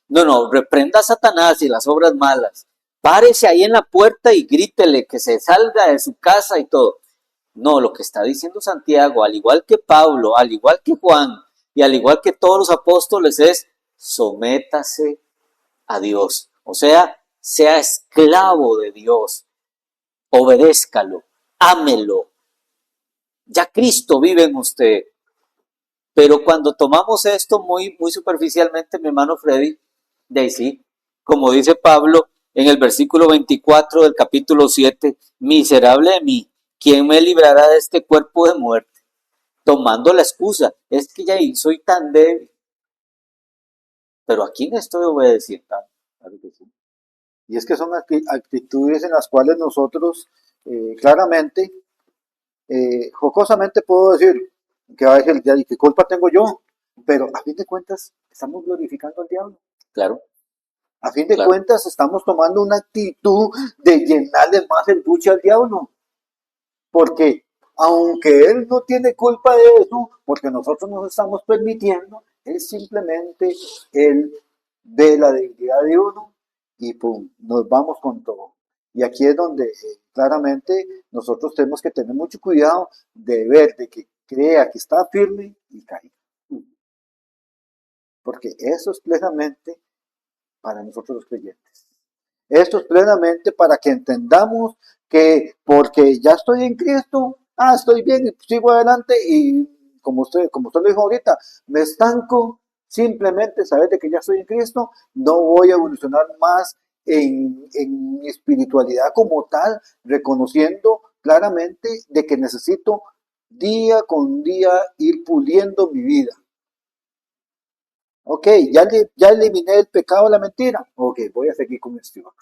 A: no, reprenda a Satanás y las obras malas. Párese ahí en la puerta y grítele que se salga de su casa y todo. No, lo que está diciendo Santiago, al igual que Pablo, al igual que Juan y al igual que todos los apóstoles, es sométase a Dios. O sea esclavo de Dios, obedézcalo, ámelo. Ya Cristo vive en usted. Pero cuando tomamos esto muy superficialmente, mi hermano Freddy, de ahí sí, como dice Pablo en el versículo 24 del capítulo 7, miserable de mí, ¿quién me librará de este cuerpo de muerte? Tomando la excusa, es que ya soy tan débil. Pero ¿a quién estoy obedeciendo?
B: Claro que sí. Y es que son actitudes en las cuales nosotros claramente, jocosamente puedo decir, que va a decir, ¿y qué culpa tengo yo? Pero a fin de cuentas, estamos glorificando al diablo.
A: Claro,
B: A fin de
A: claro.
B: cuentas, estamos tomando una actitud de llenarle más el buche al diablo. Porque aunque él no tiene culpa de eso, porque nosotros nos estamos permitiendo, es simplemente él ve la debilidad de uno y pum, nos vamos con todo. Y aquí es donde claramente nosotros tenemos que tener mucho cuidado de ver, de que crea que está firme y caiga. Porque eso es plenamente para nosotros los creyentes. Esto es plenamente para que entendamos que porque ya estoy en Cristo, estoy bien y sigo adelante y como usted lo dijo ahorita, me estanco, simplemente saber de que ya estoy en Cristo, no voy a evolucionar más en mi espiritualidad como tal, reconociendo claramente de que necesito día con día ir puliendo mi vida. Ok, ya eliminé el pecado de la mentira. Ok, voy a seguir con este otro.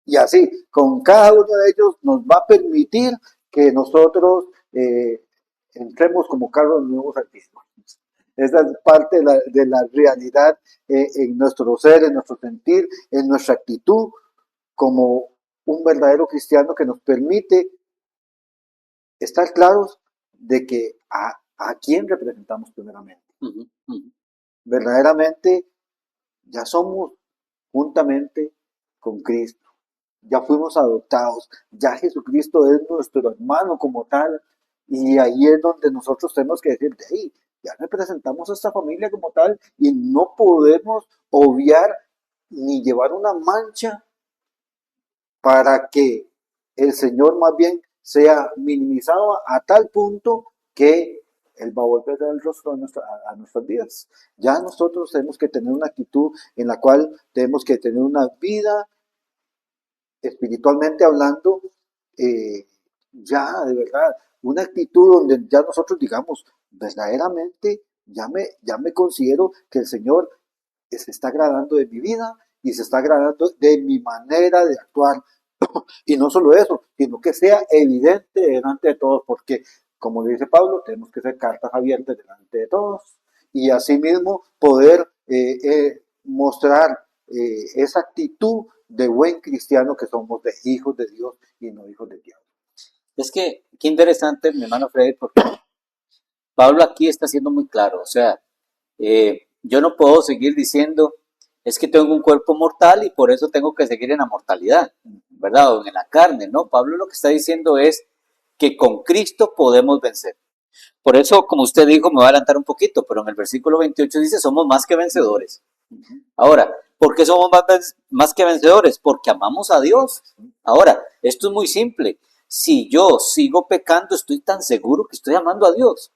B: Y así, con cada uno de ellos nos va a permitir que nosotros entremos como carros nuevos al mismo. Esa es parte de la realidad en nuestro ser, en nuestro sentir, en nuestra actitud, como un verdadero cristiano que nos permite estar claros de que a quién representamos primeramente. Verdaderamente ya somos juntamente con Cristo. ya fuimos adoptados, ya Jesucristo es nuestro hermano como tal, y ahí es donde nosotros tenemos que decir, hey, ya representamos a esta familia como tal, y no podemos obviar ni llevar una mancha para que el Señor más bien sea minimizado a tal punto que Él va a volver el rostro a nuestras vidas. Ya nosotros tenemos que tener una actitud en la cual tenemos que tener una vida espiritualmente hablando, ya de verdad, una actitud donde ya nosotros digamos, verdaderamente, ya me considero que el Señor se está agradando de mi vida y se está agradando de mi manera de actuar. Y no solo eso, sino que sea evidente delante de todos, porque como le dice Pablo, tenemos que ser cartas abiertas delante de todos y asimismo poder mostrar esa actitud de buen cristiano que somos, de hijos de Dios y no hijos de diablo.
A: Es que, qué interesante, mi hermano Freddy, porque Pablo aquí está siendo muy claro. O sea, yo no puedo seguir diciendo, es que tengo un cuerpo mortal y por eso tengo que seguir en la mortalidad, ¿verdad? O en la carne, ¿no? Pablo lo que está diciendo es que con Cristo podemos vencer. Por eso, como usted dijo, me voy a adelantar un poquito, pero en el versículo 28 dice, somos más que vencedores. Ahora, ¿por qué somos más que vencedores? Porque amamos a Dios. Ahora, esto es muy simple. Si yo sigo pecando, estoy tan seguro que estoy amando a Dios.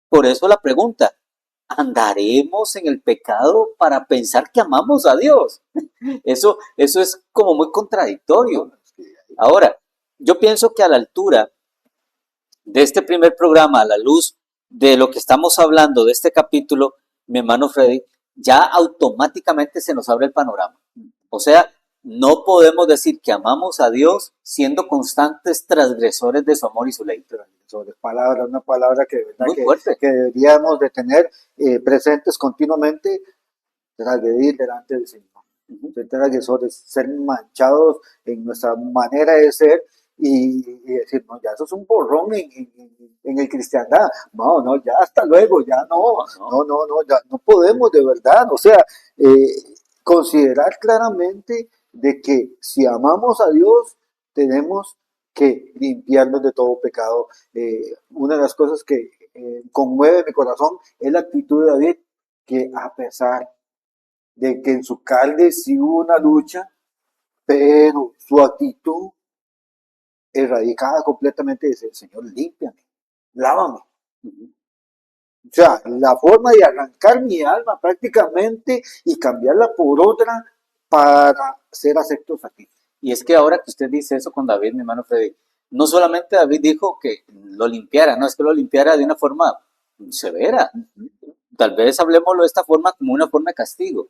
A: Por eso la pregunta, ¿andaremos en el pecado para pensar que amamos a Dios? Eso es como muy contradictorio. Ahora, yo pienso que a la altura de este primer programa, a la luz de lo que estamos hablando de este capítulo, mi hermano Freddy, ya automáticamente se nos abre el panorama. O sea, no podemos decir que amamos a Dios siendo constantes transgresores de su amor y su ley.
B: Sobre palabra, una palabra que, ¿verdad?
A: Muy fuerte.
B: Que deberíamos de tener presentes continuamente, transgredir delante del Señor. Ser transgresores, ser manchados en nuestra manera de ser y decir, no, ya eso es un borrón en el cristiandad. No, no, ya hasta luego, ya no, ya no podemos de verdad. O sea, considerar claramente de que si amamos a Dios, tenemos que limpiarnos de todo pecado. Una de las cosas que conmueve mi corazón es la actitud de David, que a pesar de que en su carne sí hubo una lucha, pero su actitud erradicada completamente dice, Señor, límpiame, lávame. O sea, la forma de arrancar mi alma prácticamente y cambiarla por otra para ser aceptos a ti.
A: Y es que ahora que usted dice eso con David, mi hermano Freddy, no solamente David dijo que lo limpiara, no es que lo limpiara de una forma severa. Tal vez hablemoslo de esta forma como una forma de castigo.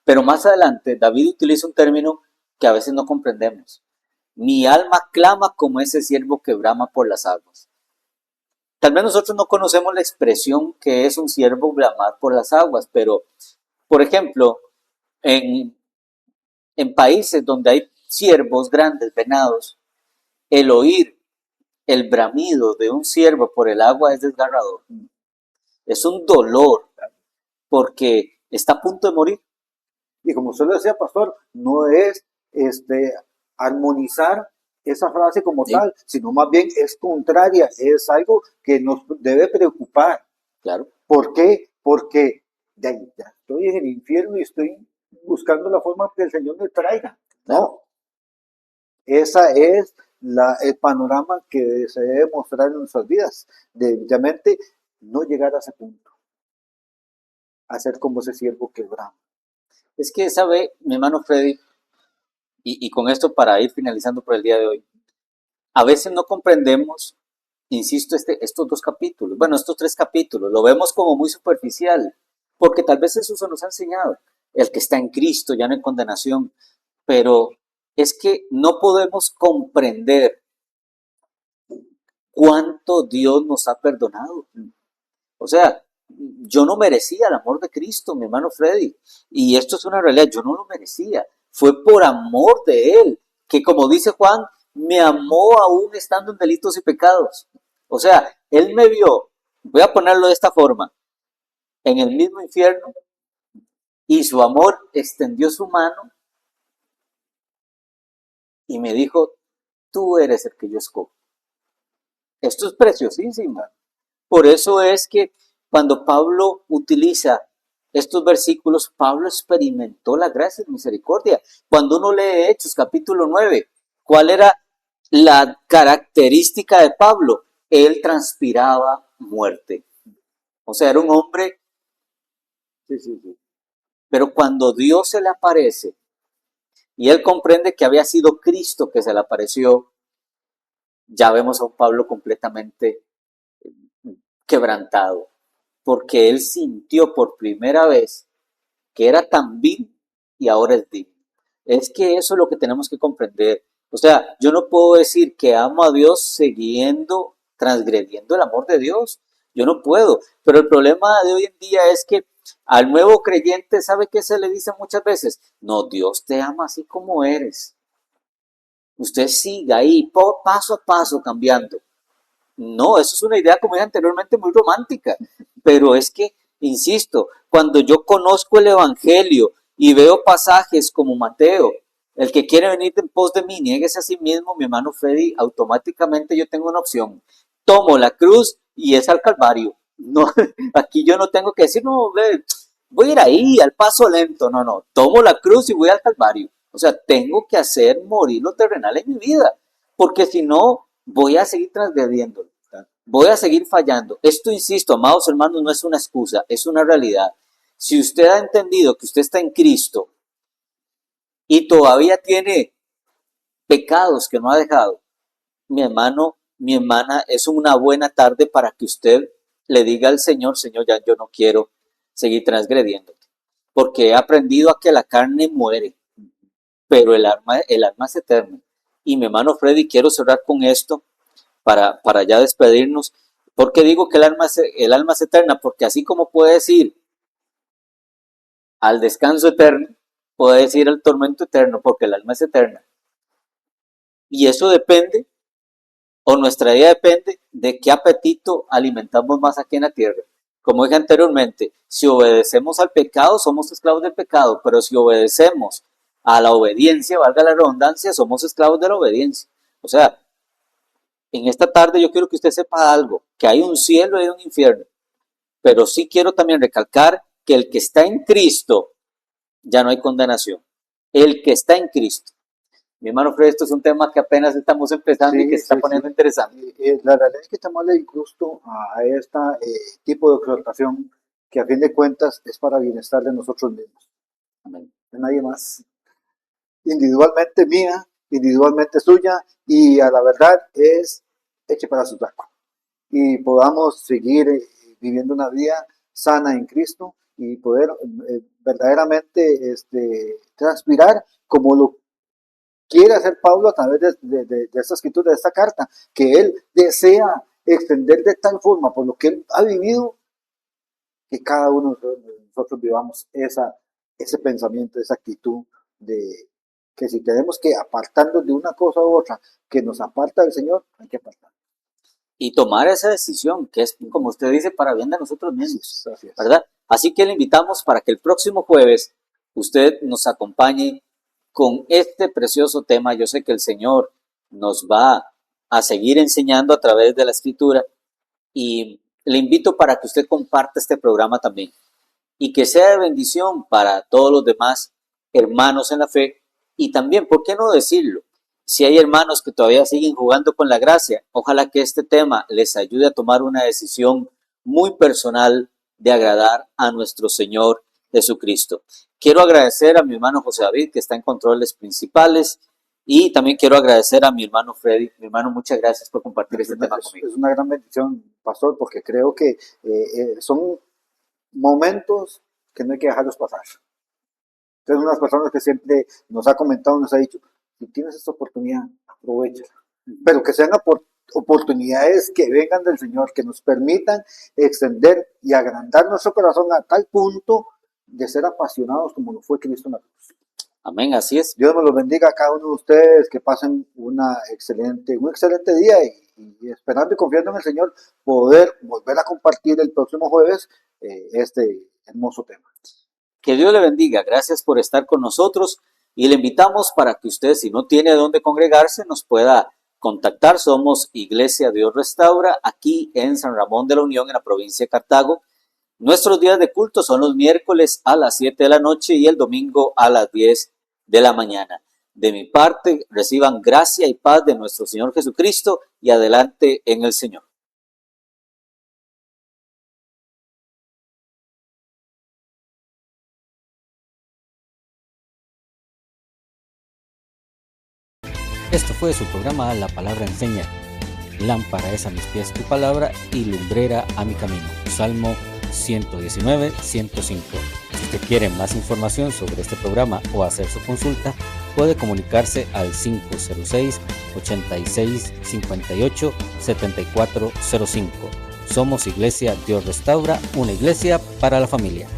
A: Pero más adelante, David utiliza un término que a veces no comprendemos. Mi alma clama como ese siervo que brama por las aguas. Tal vez nosotros no conocemos la expresión que es un siervo bramar por las aguas, pero, por ejemplo, en países donde hay ciervos grandes, venados, el oír el bramido de un ciervo por el agua es desgarrador. Es un dolor porque está a punto de morir.
B: Y como usted lo decía, pastor, no es armonizar esa frase como tal, sino más bien es contraria, es algo que nos debe preocupar.
A: Claro.
B: ¿Por qué? Porque ya estoy en el infierno y estoy buscando la forma que el Señor me traiga.
A: Claro.
B: No. Esa es el panorama que se debe mostrar en nuestras vidas. Definitivamente no llegar a ese punto. A ser como ese siervo que brama.
A: Es que, ¿sabe, mi hermano Freddy? Y con esto para ir finalizando por el día de hoy. A veces no comprendemos, insisto, estos dos capítulos, bueno, estos tres capítulos, lo vemos como muy superficial, porque tal vez eso se nos ha enseñado. El que está en Cristo ya no hay condenación, pero es que no podemos comprender cuánto Dios nos ha perdonado. O sea, yo no merecía el amor de Cristo, mi hermano Freddy, y esto es una realidad, yo no lo merecía. Fue por amor de Él, que como dice Juan, me amó aún estando en delitos y pecados. O sea, Él me vio, voy a ponerlo de esta forma, en el mismo infierno, y su amor extendió su mano y me dijo, tú eres el que yo escojo. Esto es preciosísimo. Por eso es que cuando Pablo utiliza estos versículos, Pablo experimentó la gracia y misericordia. Cuando uno lee Hechos capítulo 9, ¿cuál era la característica de Pablo? Él transpiraba muerte. O sea, era un hombre,
B: Sí, sí, sí.
A: pero cuando Dios se le aparece y él comprende que había sido Cristo que se le apareció, ya vemos a un Pablo completamente quebrantado, porque él sintió por primera vez que era tan vil y ahora es digno. Es que eso es lo que tenemos que comprender. O sea, yo no puedo decir que amo a Dios siguiendo, transgrediendo el amor de Dios. Yo no puedo. Pero el problema de hoy en día es que al nuevo creyente, ¿sabe qué se le dice muchas veces? No, Dios te ama así como eres. Usted siga ahí, paso a paso cambiando. No, eso es una idea, como dije anteriormente, muy romántica, pero es que, insisto, cuando yo conozco el Evangelio y veo pasajes como Mateo, el que quiere venir en pos de mí, niéguese a sí mismo, mi hermano Freddy, automáticamente yo tengo una opción. Tomo la cruz y es al Calvario. No, aquí yo no tengo que decir, no, voy a ir ahí al paso lento. No, no, tomo la cruz y voy al Calvario. O sea, tengo que hacer morir lo terrenal en mi vida, porque si no, voy a seguir transgrediendo, voy a seguir fallando. Esto, insisto, amados hermanos, no es una excusa, es una realidad. Si usted ha entendido que usted está en Cristo y todavía tiene pecados que no ha dejado, mi hermano, mi hermana, es una buena tarde para que usted le diga al Señor, Señor, ya yo no quiero seguir transgrediéndote, porque he aprendido a que la carne muere, pero el alma es eterna. Y mi hermano Freddy, quiero cerrar con esto para ya despedirnos. ¿Por qué digo que el alma es eterna? Porque así como puedes ir al descanso eterno, puedes ir al tormento eterno, porque el alma es eterna. Y eso depende, o nuestra vida depende, de qué apetito alimentamos más aquí en la tierra. Como dije anteriormente, si obedecemos al pecado, somos esclavos del pecado, pero si obedecemos a la obediencia, valga la redundancia, somos esclavos de la obediencia. O sea, en esta tarde yo quiero que usted sepa algo, que hay un cielo y hay un infierno, pero sí quiero también recalcar que el que está en Cristo ya no hay condenación. El que está en Cristo. Mi hermano Fred, esto es un tema que apenas estamos empezando y que
B: Sí,
A: se está
B: sí,
A: poniendo
B: sí.
A: interesante.
B: La realidad es que estamos injusto a este tipo de exhortación que a fin de cuentas es para bienestar de nosotros mismos,
A: Amén.
B: de nadie más. Individualmente mía, individualmente suya y a la verdad es eche para su saco. Y podamos seguir viviendo una vida sana en Cristo y poder verdaderamente transpirar como lo quiere hacer Pablo a través de esta escritura, de esta carta, que él desea extender de tal forma por lo que él ha vivido, que cada uno de nosotros vivamos ese pensamiento, esa actitud de que si tenemos que apartarnos de una cosa u otra que nos aparta del Señor, hay que apartar.
A: Y tomar esa decisión, que es, como usted dice, para bien de nosotros
B: Así
A: mismos,
B: es, así es.
A: ¿verdad? Así que le invitamos para que el próximo jueves usted nos acompañe con este precioso tema. Yo sé que el Señor nos va a seguir enseñando a través de la escritura y le invito para que usted comparta este programa también y que sea de bendición para todos los demás hermanos en la fe y también, ¿por qué no decirlo? Si hay hermanos que todavía siguen jugando con la gracia, ojalá que este tema les ayude a tomar una decisión muy personal de agradar a nuestro Señor Jesucristo. Quiero agradecer a mi hermano José David, que está en controles principales, y también quiero agradecer a mi hermano Freddy. Mi hermano, muchas gracias por compartir este tema conmigo.
B: Es una gran bendición, pastor, porque creo que son momentos que no hay que dejarlos pasar. Entonces, unas personas que siempre nos ha comentado, nos ha dicho, si tienes esta oportunidad, aprovechala. Pero que sean oportunidades que vengan del Señor, que nos permitan extender y agrandar nuestro corazón a tal punto de ser apasionados como lo fue Cristo en la cruz.
A: Amén, así es.
B: Dios me los bendiga a cada uno de ustedes, que pasen un excelente día y esperando y confiando en el Señor poder volver a compartir el próximo jueves este hermoso tema.
A: Que Dios le bendiga. Gracias por estar con nosotros. Y le invitamos para que usted, si no tiene dónde congregarse, nos pueda contactar. Somos Iglesia Dios Restaura, aquí en San Ramón de la Unión, en la provincia de Cartago. Nuestros días de culto son los miércoles a las 7 de la noche y el domingo a las 10 de la mañana. De mi parte, reciban gracia y paz de nuestro Señor Jesucristo y adelante en el Señor.
C: Esto fue su programa La Palabra Enseña. Lámpara es a mis pies tu palabra y lumbrera a mi camino. Salmo 119, 105. Si usted quiere más información sobre este programa o hacer su consulta, puede comunicarse al 506-86-58-7405. Somos Iglesia Dios Restaura, una iglesia para la familia.